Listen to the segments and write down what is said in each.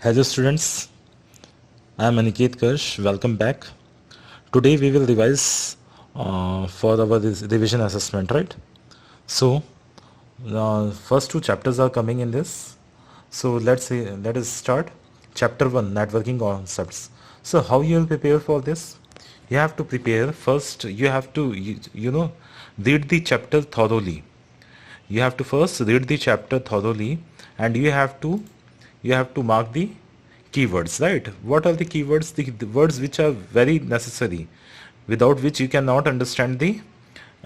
Hello students, I am Aniket Kirsch. Welcome back. Today we will revise for our revision assessment, right? So first two chapters are coming in this. So let us start. Chapter 1, networking concepts. So how you will prepare for this? You have to prepare first. You have to read the chapter thoroughly. You have to first read the chapter thoroughly, and you have to mark the keywords, right? What are the keywords? The words which are very necessary, without which you cannot understand the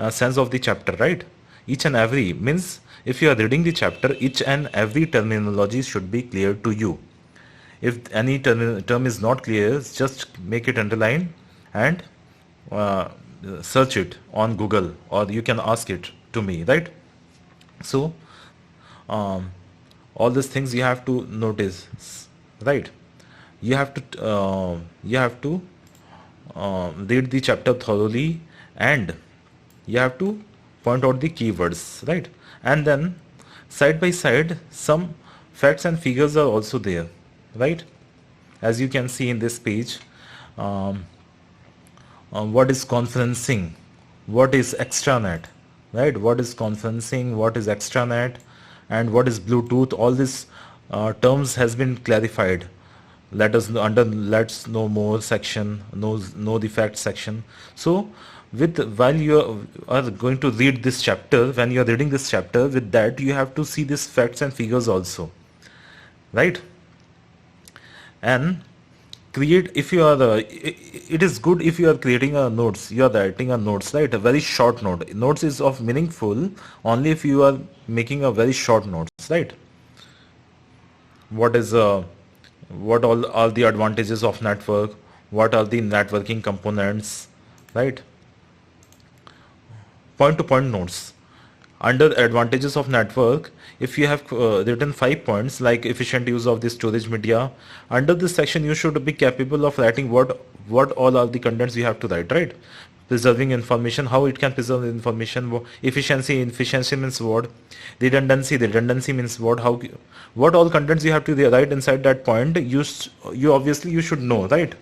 sense of the chapter, right? Each and every means, if you are reading the chapter, each and every terminology should be clear to you. If any term is not clear, just make it underline and uh, search it on Google, or you can ask it to me, right? So um, all these things you have to notice, right? You have to read the chapter thoroughly, and you have to point out the keywords, right? And then side by side some facts and figures are also there, right? As you can see in this page, um, what is conferencing, what is extranet, right? What is conferencing, what is extranet, and what is Bluetooth? All these terms has been clarified. Let's know more section, know the facts section. So with while you are going to read this chapter, when you are reading this chapter, with that you have to see these facts and figures also, right? And create, if you are it is good if you are creating a notes, you are writing a notes, right? A very short note. Notes is of meaningful only if you are making a very short notes, right? What is what all are the advantages of network, what are the networking components, right? Point to point notes. Under advantages of network, if you have written 5 points like efficient use of the storage media, under this section you should be capable of writing what all are the contents you have to write, right? Preserving information, how it can preserve information. Efficiency means what? Redundancy means what? What all contents you have to write inside that point, you obviously you should know, right?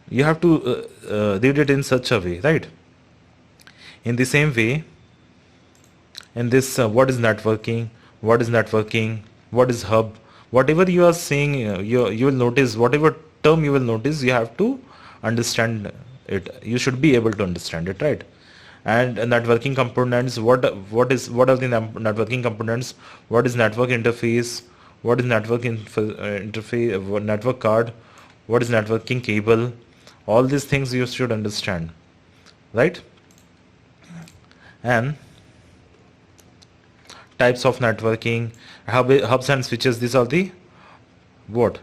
You have to read it in such a way, right? In the same way, in this what is hub, whatever you are saying, you will notice, whatever term you will notice, you have to understand it, you should be able to understand it, right? And networking components, what are the networking components? What is network interface? What is interface? Network card? What is networking cable? All these things you should understand, right? And types of networking, hubs and switches, these are the what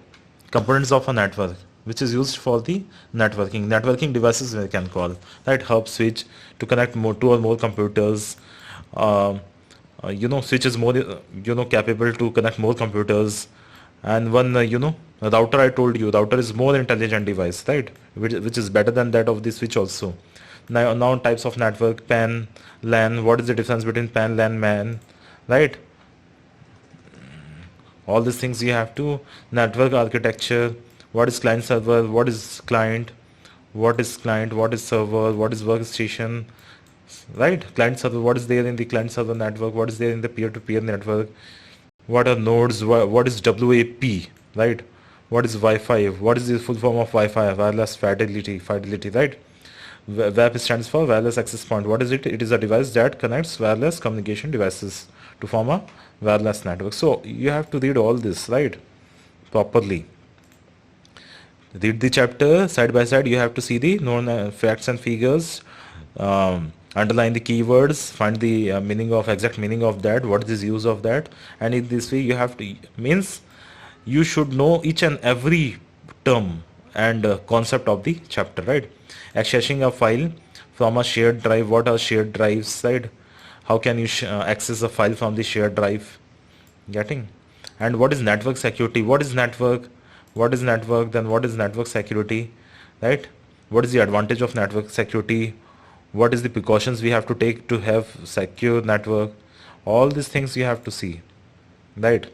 components of a network which is used for the networking devices, we can call, right? Hub, switch, to connect two or more computers. um, Switch is more capable to connect more computers. And one router, I told you, router is more intelligent device, right? Which is better than that of the switch also. Now types of network: PAN, LAN. What is the difference between PAN, LAN, MAN, right? All these things you have to. Network architecture: what is client server, what is client, what is server, what is workstation, right? Client server, what is there in the client server network, what is there in the peer-to-peer network, what are nodes, what is WAP, right? What is Wi-Fi, what is the full form of Wi-Fi? Wireless fidelity, right? WAP stands for wireless access point. What is it? It is a device that connects wireless communication devices to form a wireless network. So you have to read all this, right, properly. Read the chapter side by side. You have to see the known facts and figures, underline the keywords, find the exact meaning of that, what is use of that. And in this way you have to, means you should know each and every term and concept of the chapter, right? Accessing a file from a shared drive. What are shared drives, right? How can you access a file from the shared drive? Getting? And what is network security? What is network? Then what is network security, right? What is the advantage of network security? What is the precautions we have to take to have secure network? All these things you have to see, right?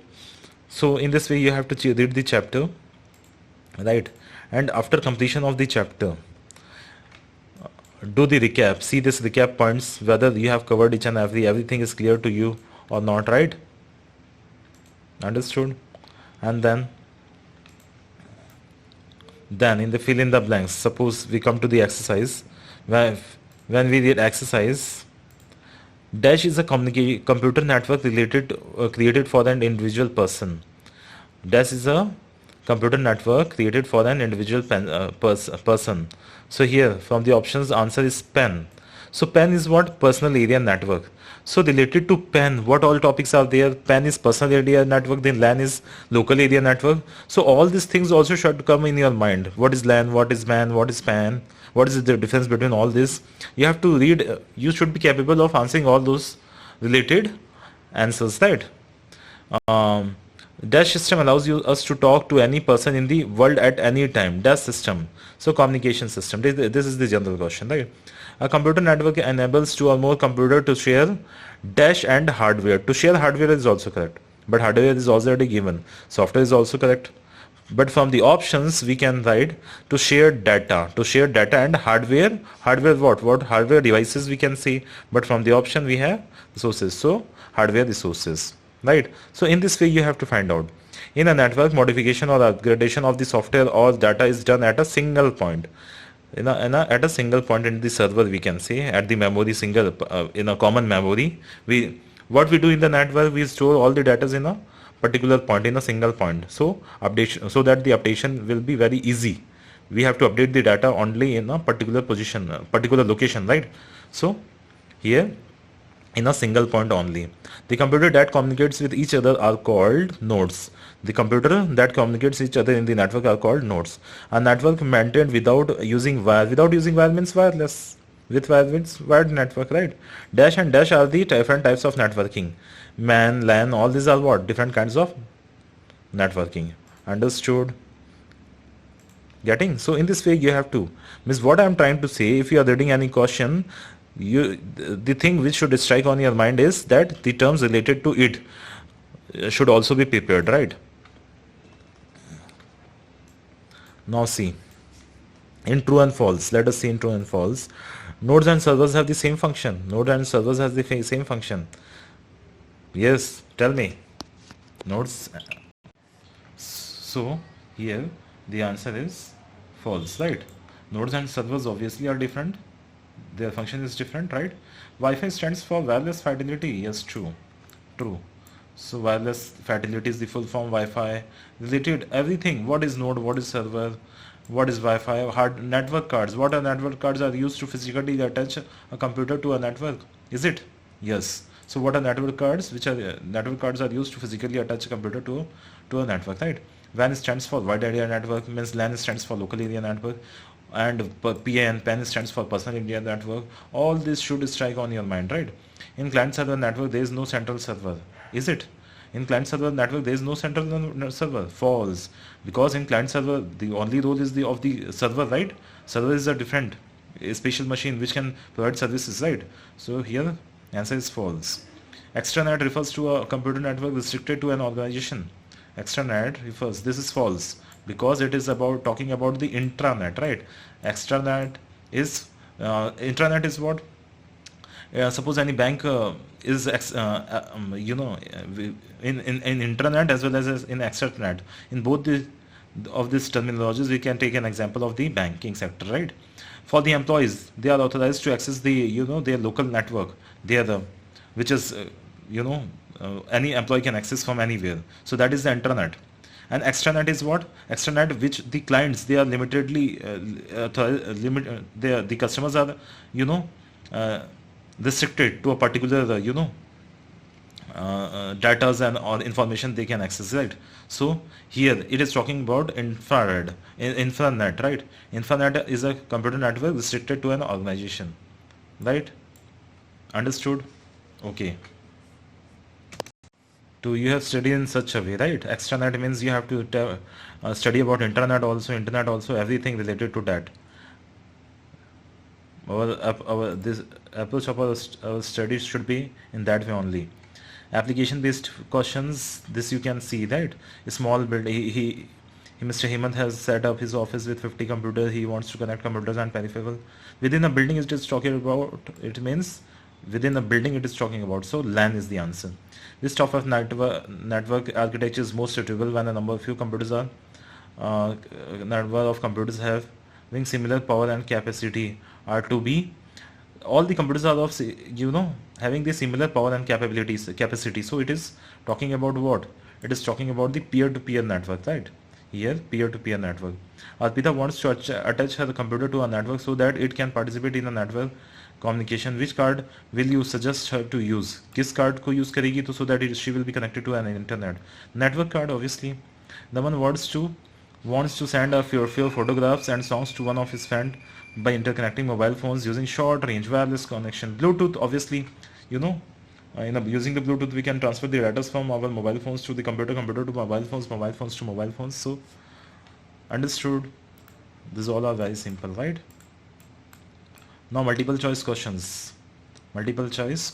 So in this way you have to read the chapter, right? And after completion of the chapter, do the recap, see this recap points, whether you have covered each and everything is clear to you or not, right? Understood? And then in the fill in the blanks, suppose we come to the exercise, where when we did exercise, dash is a computer network created for an individual person. Dash is a computer network created for an individual person. So here from the options, answer is PAN. So PAN is what? Personal area network. So related to PAN, what all topics are there? PAN is personal area network, then LAN is local area network. So all these things also should come in your mind. What is LAN? What is MAN? What is PAN? What is the difference between all this? You have to read. You should be capable of answering all those related answers, right? Um, Dash system allows us to talk to any person in the world at any time. Dash system. So communication system. This is the general question, right? A computer network enables two or more computer to share dash and hardware. To share hardware is also correct, but hardware is already given. Software is also correct. But from the options we can write to share data. To share data and hardware. Hardware what? What hardware devices we can see. But from the option we have resources. So hardware resources. Right? So in this way you have to find out. In a network, modification or upgradation of the software or data is done at a single point. At a single point in the server, we can say at the memory single in a common memory. What we do in the network, we store all the data in a particular point, in a single point. So updation, so that the updation will be very easy. We have to update the data only in a particular position, particular location, right? So here in a single point only. The computer that communicates with each other are called nodes. The computer that communicates each other in the network are called nodes. A network maintained without using wire. Without using wire means wireless. With wire means wired network, right? Dash and dash are the different types of networking. MAN, LAN, all these are what? Different kinds of networking. Understood? Getting? So in this way you have to. Means what I am trying to say, if you are reading any question, the thing which should strike on your mind is that the terms related to it should also be prepared, right? Now see, in true and false, let us see in true and false. Nodes and servers have the same function. Node and servers has the same function. Yes, tell me. Nodes. So here the answer is false, right? Nodes and servers obviously are different. Their function is different, right? Wi-Fi stands for wireless fidelity. Yes, true. True. So wireless fidelity is the full form. Wi-Fi related everything. What is node? What is server? What is Wi-Fi? Hard network cards. What are network cards? Are used to physically attach a computer to a network. Is it? Yes. So what are network cards? Which are network cards are used to physically attach a computer to a network, right? WAN stands for wide area network. Means LAN stands for local area network. And PAN stands for personal area network. All this should strike on your mind, right? In client server network there is no central server. Is it? In client server network there is no central server. False. Because in client server the only role is the of the server, right? Server is a different, a special machine which can provide services, right? So here answer is false. Extranet refers to a computer network restricted to an organization. Extranet refers, this is false, because it is about talking about the intranet, right? Extranet is intranet is what? Suppose any bank is in intranet as well as in extranet. In both the of these terminologies we can take an example of the banking sector, right? For the employees, they are authorized to access the their local network. They are the which is any employee can access from anywhere. So that is the intranet. And extranet is what? Extranet which the clients, they are limitedly the customers are restricted to a particular data and or information they can access, right? So here it is talking about infrared, intranet, right? Intranet is a computer network restricted to an organization, right? Understood? Okay. You have studied in such a way, right? Extranet means you have to study about internet also, everything related to that. This approach of our studies should be in that way only. Application based questions, this you can see, right? A small build, Mr. Hemant has set up his office with 50 computers. He wants to connect computers and peripheral within a building. It is talking about, it means within a building it is talking about. So LAN is the answer. This type of network architecture is most suitable when a number of few computers are number of computers having similar power and capacity are to be, all the computers are of having the similar power and capacity. So it is talking about what? It is talking about the peer-to-peer network, right? Here peer-to-peer network. Arpita wants to attach her computer to a network so that it can participate in a network communication. Which card will you suggest her to use? किस card को use करेगी तो so that she will be connected to an internet? Network card obviously. Naman wants to send a few photographs and songs to one of his friend by interconnecting mobile phones using short range wireless connection. Bluetooth, obviously, using the Bluetooth we can transfer the data from our mobile phones to the computer to mobile phones to mobile phones. So understood, these all are very simple, right? Now multiple choice questions. Now multiple choice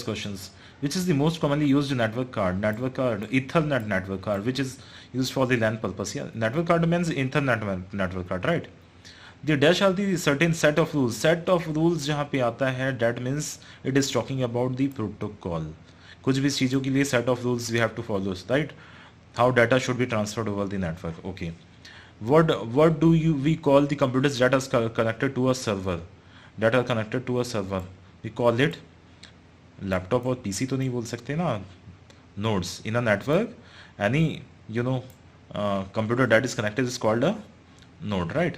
questions. Which is the most commonly used network card? Ethernet network card, which is used for the LAN purpose. Yeah, network card means Ethernet network card, right? The dash are the certain set of rules. Set of rules जहाँ पे आता है, that means it is talking about the protocol. कुछ भी चीज़ों के लिए set of rules we have to follow, right? How data should be transferred over the network. Okay. What do we call the computers that are connected to a server? That are connected to a server. We call it laptop और PC तो नहीं बोल सकते ना. Nodes in a network, any computer that is connected is called a node, right?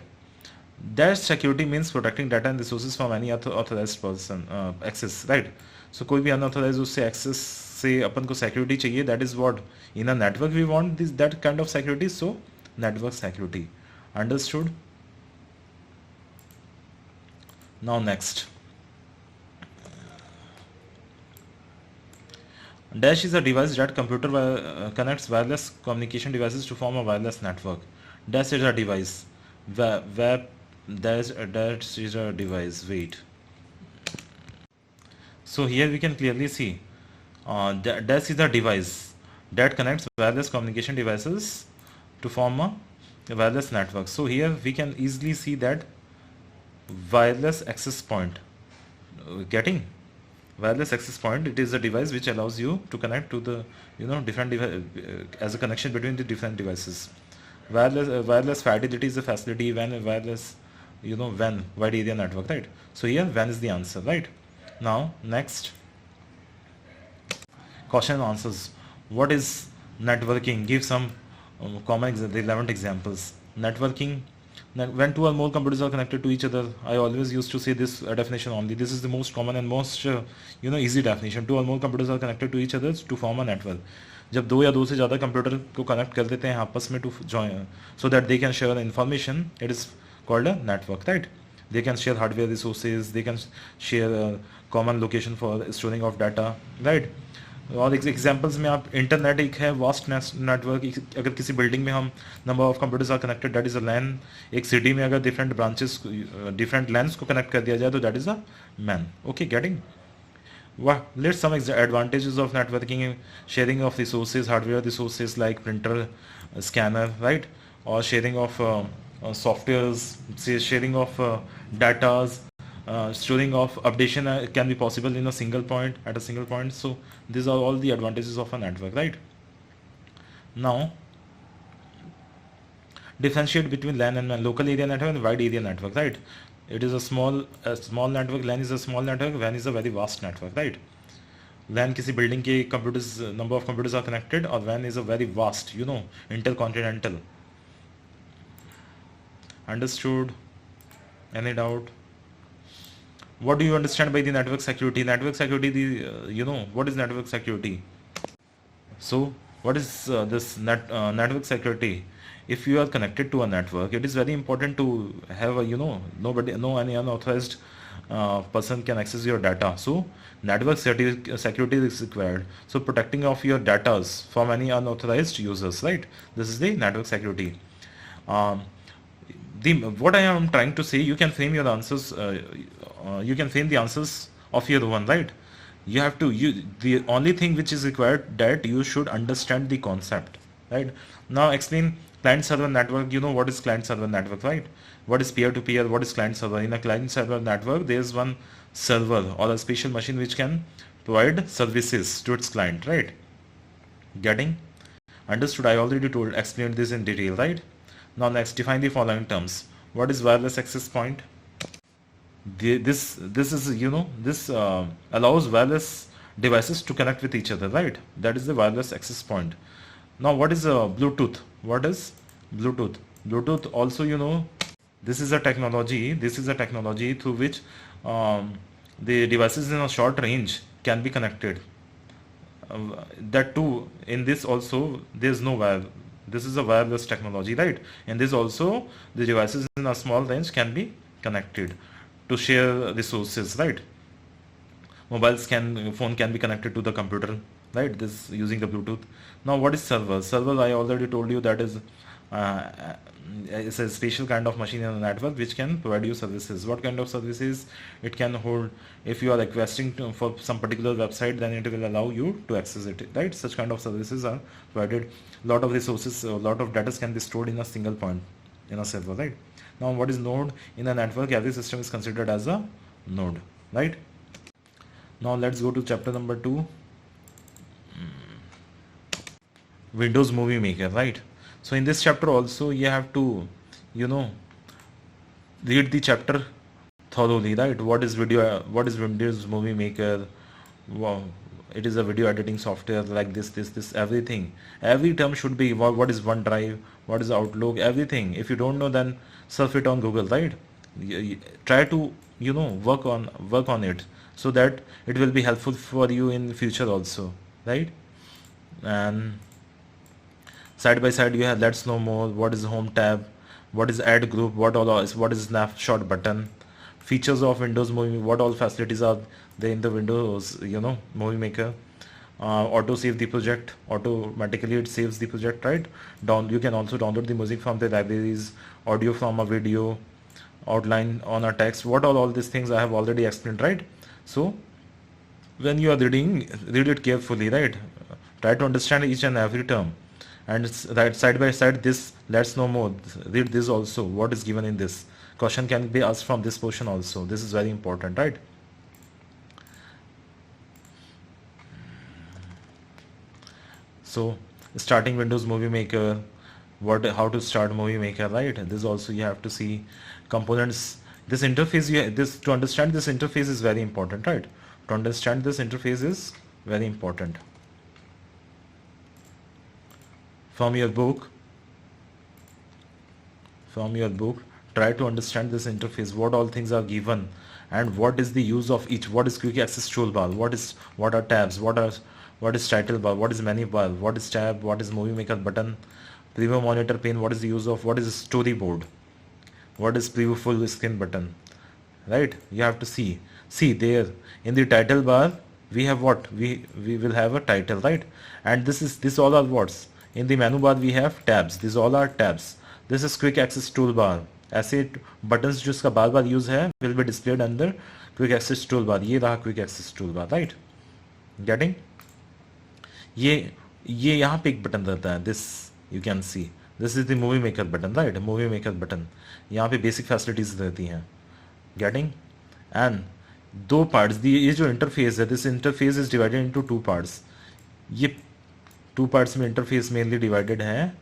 Dash security means protecting data and resources from any authorized person access, right? So कोई भी unauthorized उससे access से अपन को security चाहिए. That is what in a network we want that kind of security. So network security. Understood? Now next. Dash is a device that computer connects wireless communication devices to form a wireless network. Dash is a device. Dash is a device. Wait. So here we can clearly see Dash is a device that connects wireless communication devices to form a wireless network. So here we can easily see that wireless access point. Getting? Wireless access point, it is a device which allows you to connect to the different as a connection between the different devices. Wireless fidelity is a facility when wireless WAN, wide area network, right? So here WAN is the answer, right? Now next question and answers. What is networking? Give some common relevant examples. Networking, when two or more computers are connected to each other, I always used to say this definition only. This is the most common and most easy definition. Two or more computers are connected to each other to form a network. जब दो या दो से ज़्यादा computer को connect कर देते हैं आपस में to join so that they can share information, it is called a network, right? They can share hardware resources, they can share a common location for storing of data, right? और examples में आप internet एक है vast network. अगर किसी building में हम number of computers are connected, that is a LAN. एक सिटी में अगर डिफरेंट ब्रांचेस डिफरेंट लैंस को कनेक्ट कर दिया जाए तो that is a MAN. Okay, getting? Let's some advantages of networking: sharing of resources, hardware resources like printer, scanner, right? Or sharing of softwares, sharing of datas, storing of updation can be possible in a single point, at a single point. So these are all the advantages of a network, right? Now differentiate between LAN and WAN. Local area network and wide area network, right? It is a small network. LAN is a small network. WAN is a very vast network, right? LAN किसी building के computers, number of computers are connected, or WAN is a very vast, intercontinental. Understood? Any doubt? What do you understand by the network security? Network security, what is network security? So what is this network security? If you are connected to a network, it is very important to have no any unauthorized person can access your data. So network security is required. So protecting of your data from any unauthorized users, right? This is the network security. the what I am trying to say, you can frame your answers, you can frame the answers of your one, right? You have to, you, the only thing which is required that you should understand the concept, right? Now explain client server network. You know what is client server network, right? What is peer to peer, what is client server? In a client server network there is one server or a special machine which can provide services to its client, right? Getting understood? I already told, explained this in detail, right? Now next, define the following terms. What is wireless access point? This is, you know, this allows wireless devices to connect with each other, right? That is the wireless access point. Now what is Bluetooth? What is Bluetooth? Bluetooth also, you know, this is a technology. This is a technology through which the devices in a short range can be connected. That too, in this also there's no wire. This is a wireless technology, right? And this also, the devices in a small range can be connected to share resources, right? Phone can be connected to the computer, right? This using the Bluetooth. Now what is server? Server, I already told you, that is it's a special kind of machine in a network which can provide you services. What kind of services it can hold? If you are requesting for some particular website, then it will allow you to access it, right? Such kind of services are provided. Lot of resources, a lot of data can be stored in a single point in a server, right? Now what is node? In a network, every system is considered as a node, right? Now let's go to chapter number 2, Windows Movie Maker, right? So in this chapter also you have to, you know, read the chapter thoroughly, right? What is Windows Movie Maker? Wow, it is a video editing software like this, everything. Every term should be, what is OneDrive, what is Outlook, everything. If you don't know, then surf it on Google, right? Try to, you know, work on it so that it will be helpful for you in the future also, right? And side by side you have let's know more. What is home tab? What is add group? What is snapshot button? Features of Windows Movie, what all facilities are there in the Windows, you know, Movie Maker? Auto save the project, automatically it saves the project, right? You can also download the music from the libraries, audio from a video, outline on a text. What all these things I have already explained, right? So when you are reading, read it carefully, right? Try to understand each and every term. And it's right side by side this let's know more, read this also, what is given in this. Question can be asked from this portion also. This is very important, right? So starting Windows Movie Maker, how to start Movie Maker, right? This also you have to see components. This interface, to understand this interface is very important, right? To understand this interface is very important. From your book, try to understand this interface, what all things are given and what is the use of each. What is quick access toolbar? What are tabs? What is title bar? What is menu bar? What is tab? What is movie maker button? Preview monitor pane, what is the use of? What is storyboard? What is preview full screen button? Right? You have to see there in the title bar we have what? We will have a title, right? And this all are what's in the menu bar. We have tabs. These all are tabs. This is quick access toolbar. ऐसे buttons जो इसका बार बार use है will be displayed under quick access toolbar. ये रहा quick access toolbar, right? Getting? ये यहाँ पे एक बटन रहता है. This you can see. This is the movie maker button, right? Movie maker button. यहाँ पे basic facilities रहती हैं. Getting? And दो parts. ये जो interface है, this interface is divided into two parts. ये टू पार्ट्स में इंटरफेस मेनली डिवाइडेड है.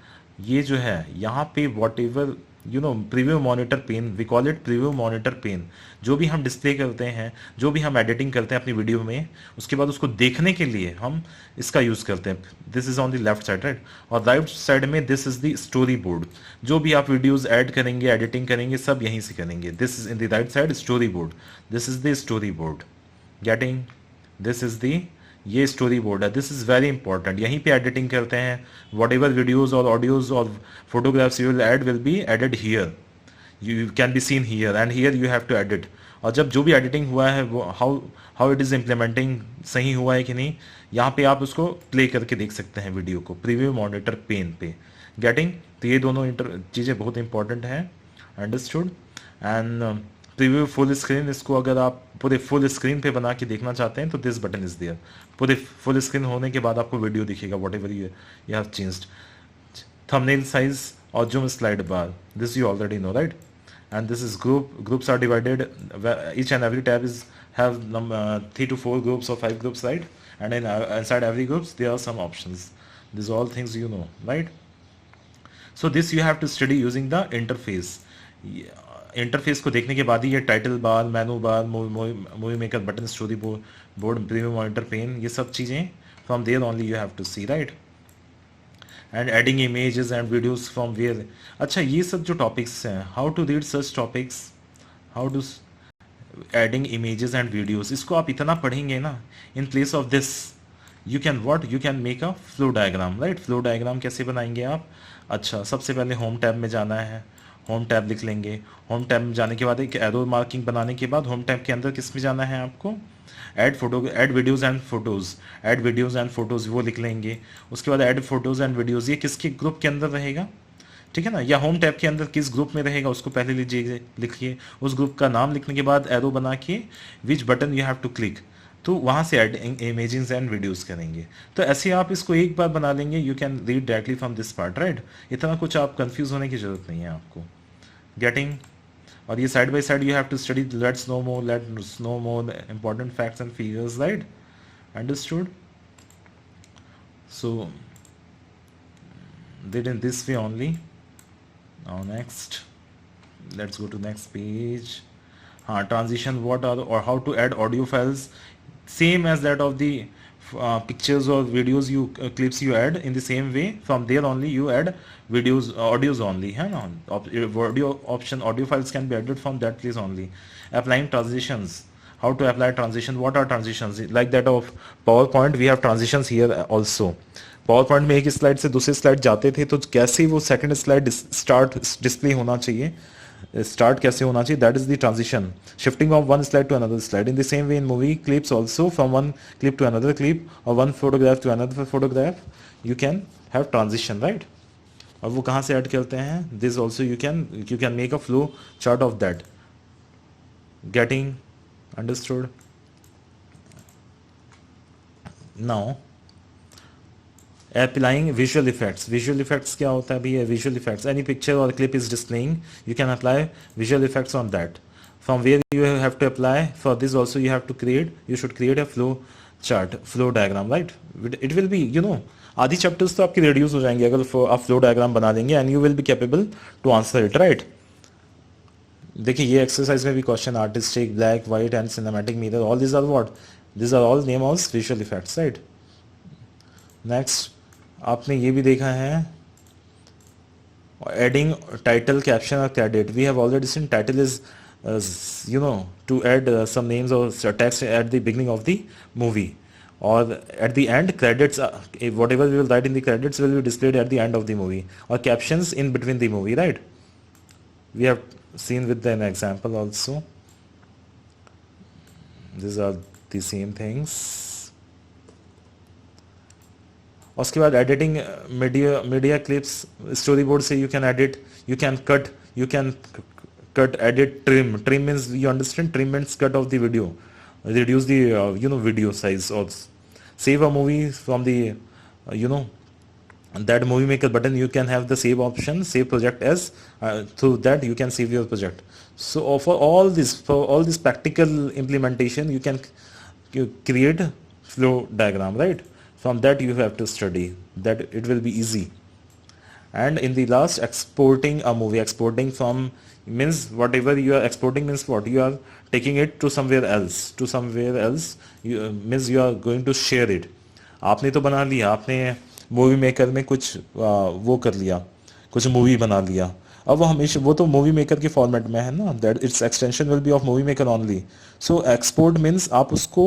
ये जो है यहाँ पे whatever you know preview monitor pane, we call it preview monitor pane. जो भी हम डिस्प्ले करते हैं, जो भी हम एडिटिंग करते हैं अपनी वीडियो में, उसके बाद उसको देखने के लिए हम इसका यूज़ करते हैं. This is on the left side, right? और राइट साइड में this is the story board. जो भी आप वीडियोज़ ऐड करेंगे, एडिटिंग करेंगे, सब यहीं से करेंगे. This is in the right side storyboard. This is the storyboard. Getting? This is the ये स्टोरी बोर्ड है. This is very important. यहीं पे एडिटिंग करते हैं. वॉट एवर वीडियोज़ और ऑडियोज़ और photographs you will add will be added here. You can be seen here and here you have to edit. और जब जो भी एडिटिंग हुआ है वो हाउ इट इज़ इम्प्लीमेंटिंग सही हुआ है कि नहीं, यहाँ पे आप उसको प्ले करके देख सकते हैं वीडियो को प्रीव्यू मॉनिटर पेन पे. गेटिंग? तो ये दोनों चीज़ें बहुत इंपॉर्टेंट हैं. Understood. And preview full screen, इसको अगर आप पूरे फुल स्क्रीन पे बना के देखना चाहते हैं तो दिस बटन इज देयर. पूरे फुल स्क्रीन होने के बाद आपको वीडियो दिखेगा whatever you have changed. Thumbnail size और zoom slide bar, this you already know, right? And this is groups are divided, each and every tab is have 3 to 4 groups or 5 groups, right? And inside every groups there are some options. These are all things you know, right? So this you have to study using the interface. Interface को देखने के बाद ही ये title bar, menu bar, movie maker button, storyboard, preview monitor pane, ये सब चीज़ें from there only you have to see, right? And adding images and videos from where. अच्छा, ये सब जो टॉपिक्स हैं, how to read such topics, how to adding images and videos, इसको आप इतना पढ़ेंगे ना, in place of this you can what, you can make a flow diagram, right? Flow diagram कैसे बनाएंगे आप? अच्छा, सबसे पहले होम टैब में जाना है, होम टैब लिख लेंगे. होम टैब में जाने के बाद एक एरो मार्किंग बनाने के बाद होम टैब के अंदर किस में जाना है आपको? Add photo, add videos and photos, add videos and photos वो लिख लेंगे. उसके बाद ऐड फोटोज़ एंड वीडियोज़, ये किसके ग्रुप के अंदर रहेगा, ठीक है ना? या होम टैब के अंदर किस ग्रुप में रहेगा उसको पहले लीजिए, लिखिए. उस ग्रुप का नाम लिखने के बाद एरो बना के which button you have to click, तो वहाँ से ऐड इमेजेस एंड वीडियोज़ करेंगे. तो ऐसे आप इसको एक बार बना लेंगे, you can read directly from this part, right? इतना कुछ आप कंफ्यूज होने की ज़रूरत नहीं है आपको. गेटिंग? और ये side by side you have to study, let's know more important facts and figures, right? Understood? So did in this way only. Now next, let's go to next page. Transition, what are or how to add audio files, same as that of the pictures or videos you clips you add. In the same way, from there only you add videos, audios only, है ना? Audio option, audio files can be added from that place only. Applying transitions, how to apply transition, what are transitions? Like that of PowerPoint, we have transitions here also. PowerPoint में एक slide से दूसरे slide जाते थे तो कैसे वो second slide start display होना चाहिए, स्टार्ट कैसे होना चाहिए, that is the transition, shifting of one slide to another slide. In the same way in movie clips also, from one clip to another clip और one photograph to another photograph, you can have transition, right? और वो कहाँ से add करते हैं? This also you can make a flow chart of that. Getting? Understood? Now applying visual effects. Visual effects क्या होता है भैया? विजुअल इफेक्ट्स, एनी पिक्चर और clip is displaying, you can apply visual effects on that. From where you have to apply, for this also you have to create, you should create a flow chart, flow diagram, right? It will be, you know, आधी chapters तो आपके reduce हो जाएंगे अगर आप flow diagram बना देंगे, and you will be capable to answer it, right? देखिए ये एक्सरसाइज में भी question, artistic, black, white and cinematic mirror, all this are what, this are all name of visual effects, right? Next, आपने ये भी देखा है एडिंग टाइटल, कैप्शन और credit. We have already seen title is you know, to add some names or text at the beginning of the movie, or at the end credits, whatever we will write in the credits will be displayed at the end of the movie, or captions in between the movie, right? We have seen with an example also. These are the same things. उसके बाद editing media clips, story board से you can edit, you can cut, edit, trim means, you understand, trim means cut off the video, reduce the video size, or save a movie from the that movie maker button, you can have the save option, save project as, through that you can save your project. So for all this practical implementation, you can create flow diagram, right? From that you have to study, that it will be easy. And in the last, exporting a movie. Exporting from means whatever you are exporting means what, you are taking it to somewhere else, means you are going to share it. आपने तो बना लिया, आपने movie maker में कुछ वो कर लिया, कुछ मूवी बना लिया, अब वो हमेशा वो तो मूवी मेकर के फॉर्मेट में है ना, that it's extension will be of movie maker only. So export means आप उसको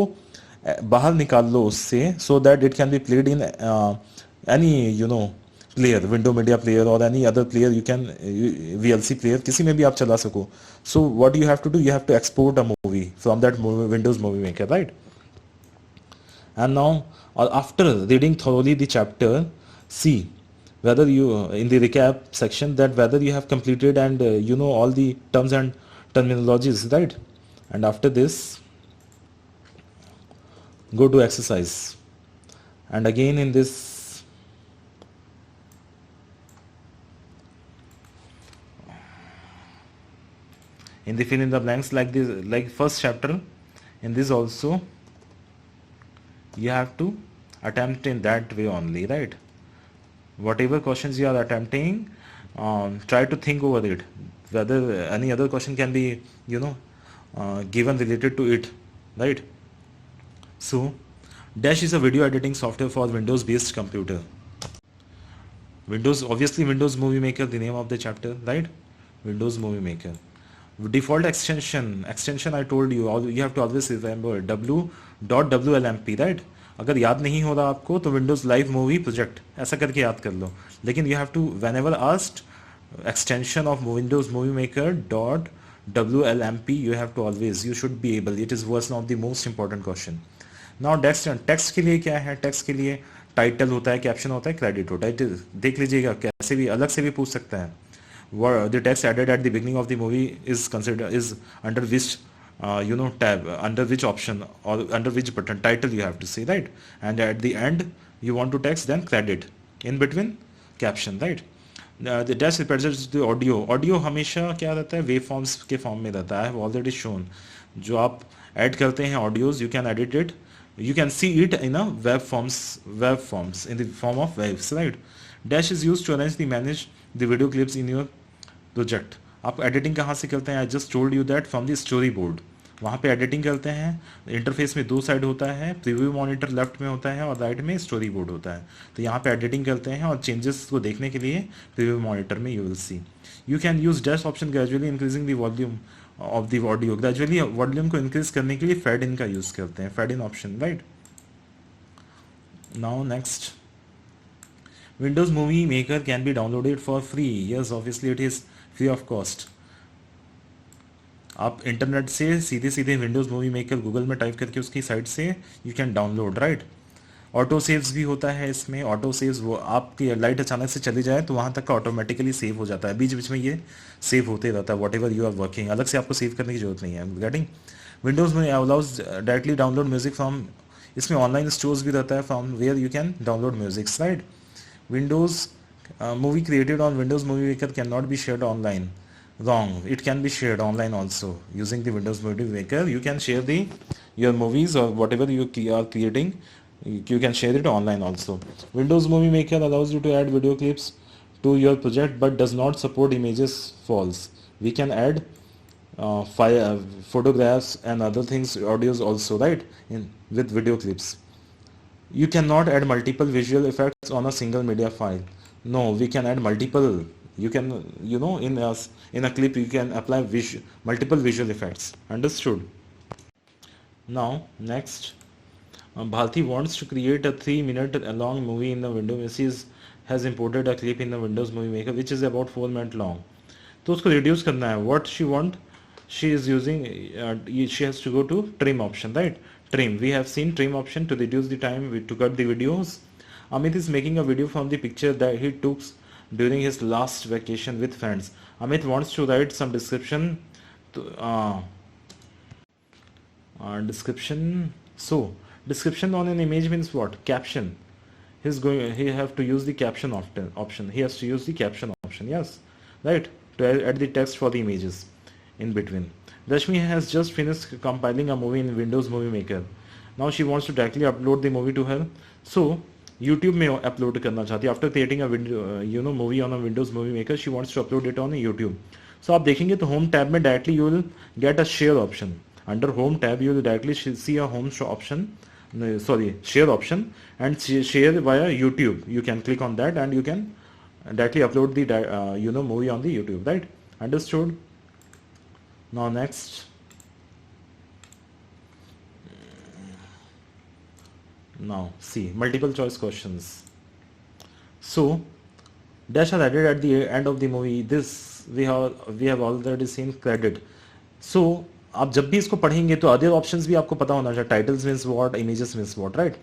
बाहर निकाल लो उससे, so that it can be played in any player, window media player और any other player, you can VLC player, किसी में भी आप चला सको. So what you have to do, you have to export a movie from that Windows movie maker, right? And now, और after reading thoroughly the chapter, see whether you in the recap section, that whether you have completed and you know all the terms and terminologies, right? And after this, go to exercise, and again in this in the fill in the blanks, like this, like first chapter, in this also you have to attempt in that way only, right? Whatever questions you are attempting, try to think over it whether any other question can be, you know, given related to it, right? So Dash is a video editing software for Windows based computer. Windows, obviously Windows Movie Maker, the name of the chapter, right? Windows Movie Maker. Default extension I told you, you have to always remember w.wlmp, right? अगर याद नहीं हो रहा आपको तो Windows live movie project ऐसा करके याद कर लो, लेकिन you have to whenever asked extension of Windows Movie Maker dot WLMP, you have to always, you should be able, it is one of the most important question. Now text के लिए क्या है, text के लिए title होता है, caption होता है, क्रेडिट होता है. देख लीजिएगा, कैसे भी अलग से भी पूछ सकता है. The text added at the beginning of the movie is considered, is under which you know tab, under which option or under which button, title you have to say, right? And at the end you want to text, then credit, in between caption, right? The dash represents the audio हमेशा क्या रहता है, wave forms के form में रहता है, already shown. जो आप ऐड करते हैं audios, you can edit it, you can see it in a web forms in the form of waves, right? Dash is used to arrange the manage the video clips in your project. आप editing कहाँ से करते हैं? I just told you that from the story board. वहाँ पे editing करते हैं. Interface में दो साइड होता है, प्रीव्यू मॉनिटर लेफ्ट में होता है और राइट में स्टोरी बोर्ड होता है. तो यहाँ पे एडिटिंग करते हैं और चेंजेस को देखने के लिए प्रीव्यू मॉनिटर में you will see. You can use dash option gradually increasing the volume of the audio. Gradually volume को इंक्रीज करने के लिए फेड इन का यूज करते हैं, fade in option, right? Now next, Windows Movie Maker can be downloaded for free. Yes, obviously it is free of cost. आप internet से सीधे सीधे विंडोज़ मूवी मेकर गूगल में टाइप करके उसकी साइट से you can download, right? Auto saves भी होता है इसमें. ऑटो सेव्स, वो आपकी लाइट अचानक से चली जाए तो वहाँ तक का ऑटोमेटिकली सेव हो जाता है, बीच बीच में ये सेव होते रहता है, whatever you are working. अलग से आपको सेव करने की जरूरत नहीं है. गेटिंग विंडोज़ में allows directly download music from, इसमें ऑनलाइन स्टोर्स भी रहता है from where you can download musics, right? Windows movie created on Windows movie maker can not be shared online. Wrong, it can be shared online also. Using the Windows Movie Maker, you can share the your movies or whatever you are creating, you can share it online also. Windows Movie Maker allows you to add video clips to your project but does not support images files. We can add photographs and other things, audios also, right? With video clips. You cannot add multiple visual effects on a single media file. No, we can add multiple. You can, you know, in a clip you can apply multiple visual effects. Understood? Now next, Bharti wants to create a 3-minute long movie in the Windows. She has imported a clip in the Windows Movie Maker which is about 4 minutes long. तो उसको reduce करना है. What she want? She is using she has to go to trim option, right? Trim, we have seen trim option to reduce the time to cut the videos. Amit is making a video from the picture that he took during his last vacation with friends. Amit wants to write some description description. So description on an image means what? Caption. He have to use the caption option. He has to use the caption option, yes, right, to add the text for the images in between. Rashmi has just finished compiling a movie in Windows Movie Maker. Now she wants to directly upload the movie to her. So YouTube में upload करना चाहती है. After creating a movie on a Windows movie maker, she wants to upload it on YouTube. So आप देखेंगे तो home tab में directly you will get a share option. Under home tab you will directly see a home option, sorry, share option, and share via YouTube. You can click on that and you can directly upload the movie on the YouTube, right? Understood? Now next, now see multiple choice questions. So dash are added at the end of the movie. This we have already seen credit. So आप जब भी इसको पढ़ेंगे तो other options भी आपको पता होना चाहिए. Titles means what, images means what, right?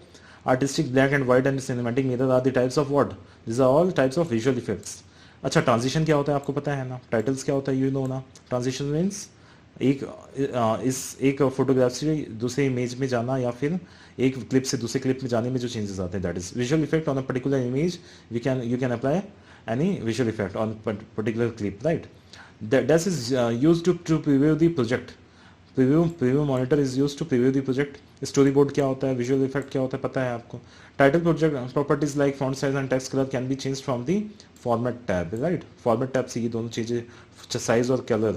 Artistic black and white and cinematic mirror are the types of what? These are all types of visual effects. अच्छा, ट्रांजिशन क्या होता है आपको पता है ना? टाइटल्स क्या होता है यू नो ना? ट्रांजिशन मीन्स एक फोटोग्राफ से दूसरे इमेज में जाना या फिर एक क्लिप से दूसरे क्लिप में जाने में जो चेंजेस आते हैं, that is visual effect on a particular image. You can apply any visual effect on particular clip, right? That is used to preview the project. Preview monitor is used to preview the project. Storyboard क्या होता है, visual effect क्या होता है पता है आपको. Title project properties like font size and text color can be changed from the format tab, right? Format tab से ये दोनों चीजें size और color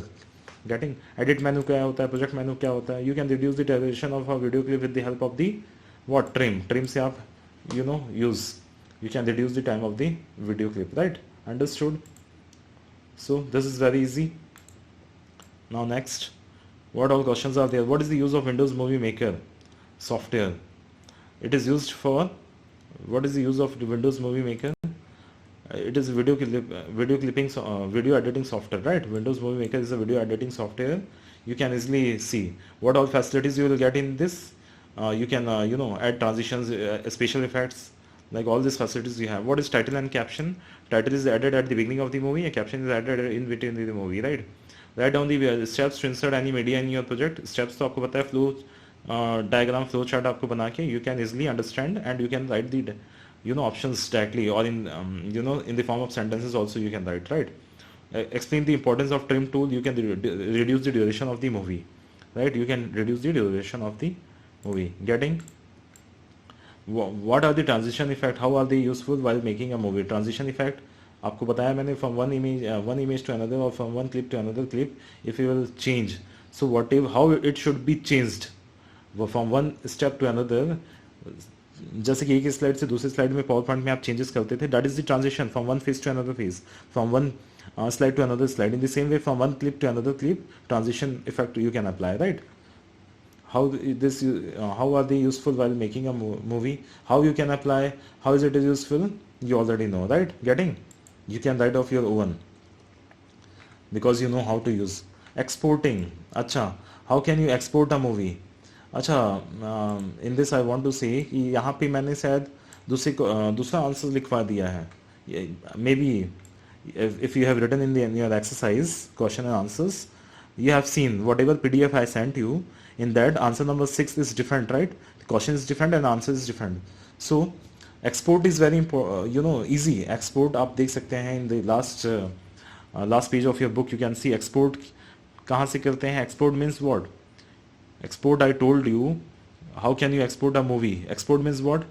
getting. Edit menu क्या होता है, project menu क्या होता है. You can reduce the duration of a video clip with the help of the what? Trim से आप use. You can reduce the time of the video clip, right? Understood? So this is very easy. Now next, what all questions are there? What is the use of Windows Movie Maker software? It is used for, what is the use of the Windows Movie Maker? It is video clipping, video editing software, right? Windows Movie Maker is a video editing software. You can easily see what all facilities you will get in this. You can add transitions, special effects, like all these facilities you have. What is title and caption? Title is added at the beginning of the movie, and caption is added in between the movie, right? Write down the steps to insert any media in your project. Steps तो आपको पता है, flow diagram, flow chart आपको बना के you can easily understand, and you can write the options directly, or in in the form of sentences also you can write, right? Explain the importance of trim tool. You can reduce the duration of the movie, right? You can reduce the duration of the movie. Getting? What are the transition effect? How are they useful while making a movie? Transition effect आपको बताया मैंने, from one image to another, or from one clip to another clip, if you will change, so how it should be changed from one step to another. जैसे कि एक slide से दूसरे slide में power point में आप changes करते थे, that is the transition from one phase two another phase, from one slide to another slide. In the same way, from one clip to another clip, transition effect you can apply, right? How are they useful while making a movie? How you can apply? How is it useful? You already know, right? Getting? You can write off your own because you know how to use. Exporting. अच्छा, how can you export a movie? अच्छा, in this I want to say कि यहाँ पे मैंने शायद दूसरा answer लिखवा दिया है. Maybe if you have written in your exercise question and answers, you have seen whatever PDF I sent you. In that, answer number 6 is different, right? The question is different and answer is different. So export is very important, easy. Export आप देख सकते हैं in the last page of your book. You can see export कहाँ से करते हैं. Export means what? Export, I told you. How can you export a movie? Export means what?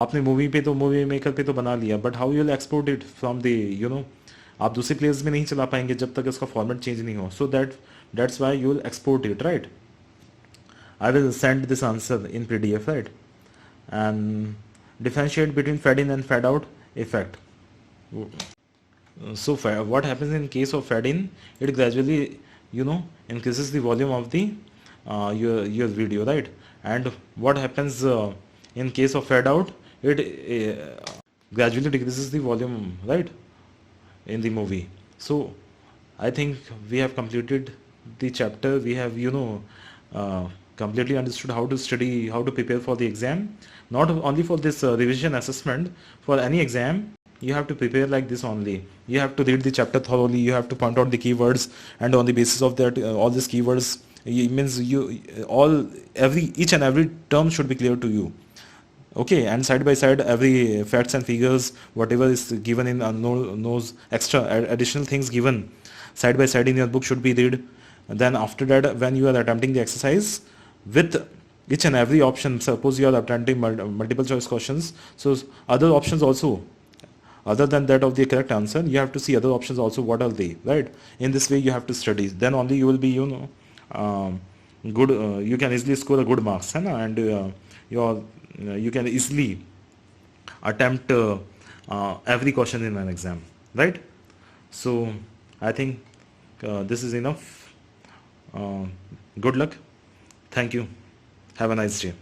आपने movie पे तो मूवी मेकर पे तो बना लिया, but how you will export it from the आप दूसरे प्लेयर्स में नहीं चला पाएंगे जब तक इसका फॉर्मेट चेंज नहीं हो. So that's why you will export it, right? I will send this answer in PDF, right? And differentiate between fade in and fade out effect. So what happens in case of fade in? It gradually, increases the volume of the your video, right? And what happens in case of fade out? It gradually decreases the volume, right, in the movie. So I think we have completed the chapter. We have completely understood how to study, how to prepare for the exam. Not only for this revision assessment, for any exam you have to prepare like this only. You have to read the chapter thoroughly, you have to point out the keywords, and on the basis of that all these keywords, it means each and every term should be clear to you. Okay, and side by side every facts and figures, whatever is given in those extra additional things given side by side in your book should be read. And then after that, when you are attempting the exercise with each and every option, suppose you are attempting multiple choice questions, so other options also, other than that of the correct answer, you have to see other options also, what are they, right? In this way you have to study, then only you will be good. You can easily score a good marks, and you can easily attempt every question in an exam, right? So I think this is enough. Good luck. Thank you. Have a nice day.